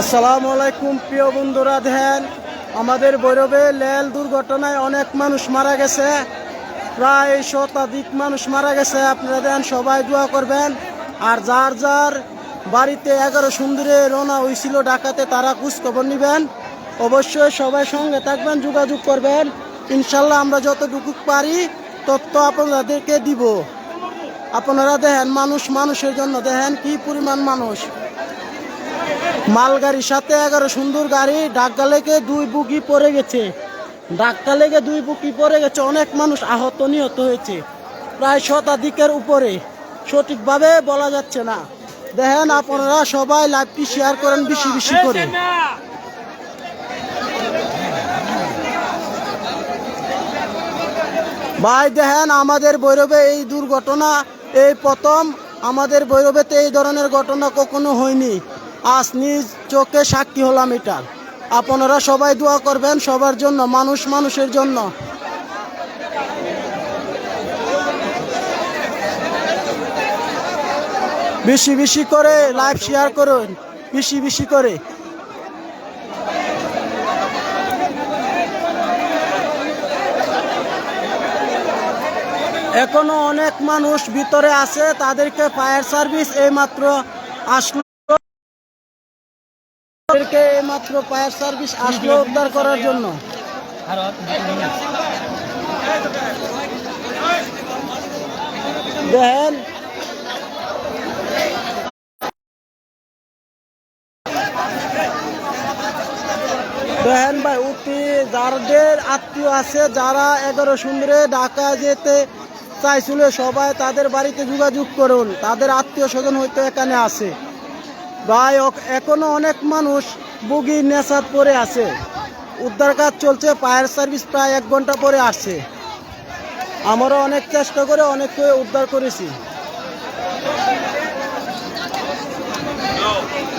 আসসালামু আলাইকুম প্রিয় বন্ধুরা, দেখেন আমাদের ভৈরবে রেল দুর্ঘটনায় অনেক মানুষ মারা গেছে, প্রায় শতাধিক মানুষ মারা গেছে। আপনারা দেন সবাই দোয়া করবেন। আর যার যার বাড়িতে 11 সুন্দরে রওনা হয়েছিল ঢাকাতে তারা খোঁজ খবর নেবেন। অবশ্যই সবাই সঙ্গে থাকবেন, যোগাযোগ করবেন। ইনশাল্লাহ আমরা যতটুকু পারি তথ্য আপনাদেরকে দিব। আপনারা দেখেন মানুষের জন্য দেখেন কি পরিমাণ মানুষ। মালগাড়ির সাথে 11 সুন্দর গাড়ি ধাক্কা লেগে 2 বুকি পড়ে গেছে। অনেক মানুষ আহত নিহত হয়েছে, প্রায় শতাধিকের উপরে, সঠিকভাবে বলা যাচ্ছে না। দেখেন আপনারা সবাই লাইভটি শেয়ার করেন বেশি বেশি করে। ভাই দেখেন আমাদের ভৈরবে এই দুর্ঘটনা এই প্রথম। আমাদের ভৈরবেতে এই ধরনের ঘটনা কখনো হয়নি। আজ নিজ চোখে সাক্ষী হলাম এটার। আপনারা সবাই দোয়া করবেন সবার জন্য, মানুষের জন্য। বেশি বেশি করে লাইভ শেয়ার করুন, বেশি বেশি করে। এখনো অনেক মানুষ ভিতরে আছে, তাদেরকে ফায়ার সার্ভিস এইমাত্র আসলো, ফায়ার সার্ভিস আসলো উদ্ধার করার জন্য। দেখেন দেখেন ভাই, অতি যাদের আত্মীয় আছে, যারা 11 সুন্দরে ঢাকা যেতে চাইছিল সবাই তাদের বাড়িতে যোগাযোগ করুন। তাদের আত্মীয় স্বজন হয়তো এখানে আছে। ভাই এখনো অনেক মানুষ বুগি নেশাত পরে আছে। উদ্ধার কাজ চলছে, ফায়ার সার্ভিস প্রায় 1 ঘন্টা পরে আসছে। আমরা অনেক চেষ্টা করে অনেককে উদ্ধার করেছি।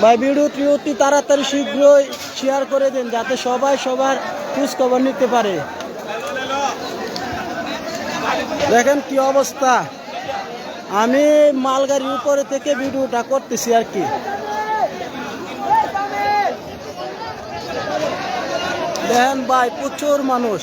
ভাই ভিডিওটি অতি তাড়াতাড়ি শীঘ্রই শেয়ার করে দিন, যাতে সবাই সবার খোঁজ খবর নিতে পারে। দেখেন কি অবস্থা। আমি মালগাড়ির উপরে থেকে ভিডিওটা করতেছি আর কি। দেখেন ভাই প্রচুর মানুষ।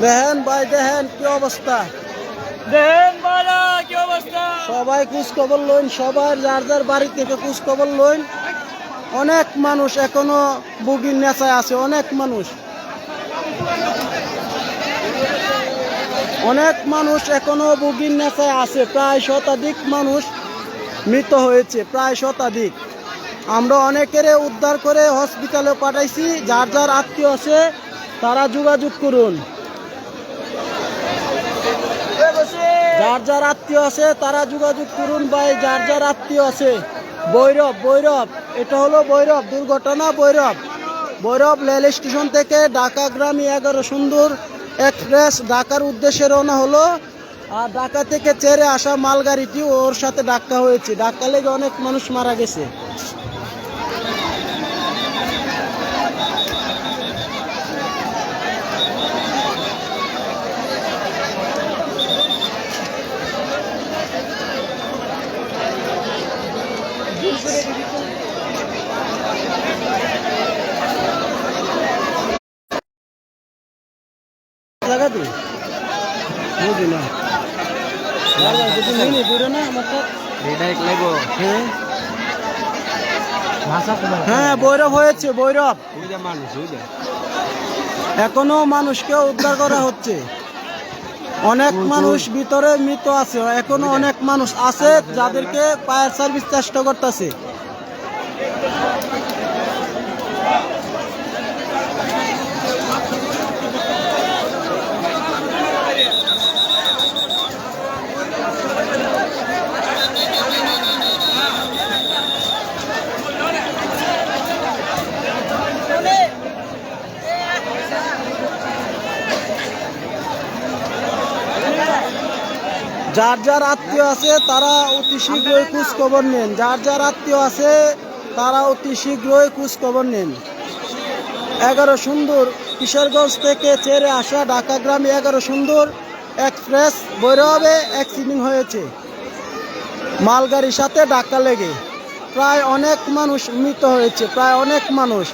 দেখেন ভাই, দেখেন কি অবস্থা। সবাই খোঁজ খবর লইন, সবার যার যার বাড়ি থেকে খোঁজ খবর লইন। অনেক মানুষ এখনো বুগির নেশায় আছে, অনেক মানুষ এখনো বুগির নেশায় আছে। প্রায় শতাধিক মানুষ মৃত হয়েছে, প্রায় শতাধিক। আমরা অনেকের উদ্ধার করে হসপিটালে পাঠাইছি। যার যার আত্মীয় আছে তারা যোগাযোগ করুন। যার যার আত্মীয় আছে তারা যোগাযোগ করুন ভাই। যার যার আত্মীয় আছে। ভৈরব এটা হলো ভৈরব দুর্ঘটনা। ভৈরব রেল স্টেশন থেকে ঢাকাগামী 11 সুন্দর এক্সপ্রেস ঢাকার উদ্দেশ্যে রওনা হলো। আর ঢাকা থেকে ছেড়ে আসা মালগাড়িটি ওর সাথে ধাক্কা হয়েছে। ধাক্কা লেগে অনেক মানুষ মারা গেছে। হ্যাঁ ভৈরব হয়েছে, ভৈরব। এখনো মানুষকে উদ্ধার করা হচ্ছে। অনেক মানুষ ভিতরে মৃত আছে, এখনো অনেক মানুষ আছে যাদেরকে ফায়ার সার্ভিস চেষ্টা করতেছে। যার যার আত্মীয় আছে তারা অতি শীঘ্রই খোঁজ খবর নেন। যার যার আত্মীয় আছে তারা অতি শীঘ্রই খোঁজ খবর নেন। 11 সুন্দর কিশোরগঞ্জ থেকে ছেড়ে আসা ঢাকা গ্রামে 11 সুন্দর এক্সপ্রেস ভৈরবে অ্যাক্সিডেন্ট হয়েছে মালগাড়ির সাথে ধাক্কা লেগে। প্রায় অনেক মানুষ মৃত হয়েছে, প্রায় অনেক মানুষ।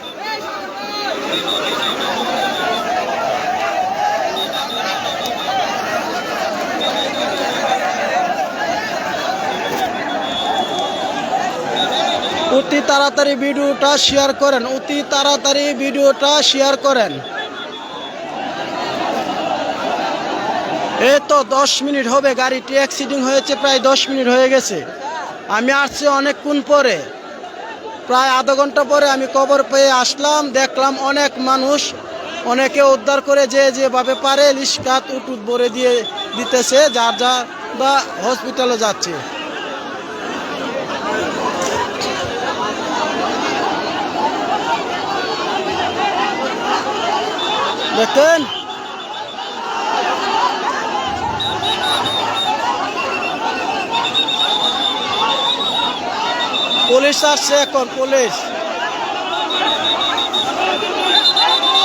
অতি তাড়াতাড়ি ভিডিওটা শেয়ার করেন, অতি তাড়াতাড়ি ভিডিওটা শেয়ার করেন। এই তো 10 মিনিট হবে গাড়িটি অ্যাক্সিডেন্ট হয়েছে, প্রায় 10 মিনিট হয়ে গেছে। আমি আসছি অনেকক্ষণ পরে, প্রায় আধা ঘন্টা পরে আমি খবর পেয়ে আসলাম। দেখলাম অনেক মানুষ, অনেকে উদ্ধার করে যেভাবে পারে লিশকাত উটুট ভরে দিয়ে দিতেছে, যার যা বা হসপিটালে যাচ্ছে। দেখেন পুলিশ আসছে এখন, পুলিশ।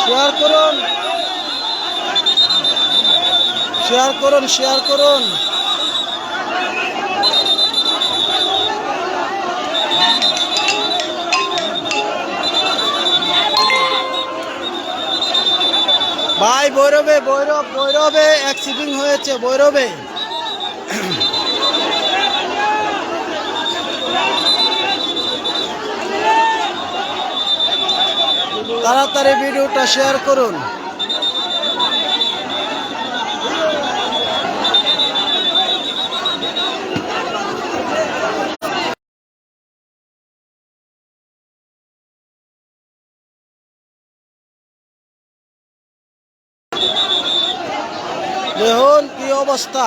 শেয়ার করুন, শেয়ার করুন, শেয়ার করুন। ভাই ভৈরবে অ্যাক্সিডেন্ট হয়েছে, ভৈরবে। তাড়াতাড়ি ভিডিওটা শেয়ার করুন। দেখুন কি অবস্থা।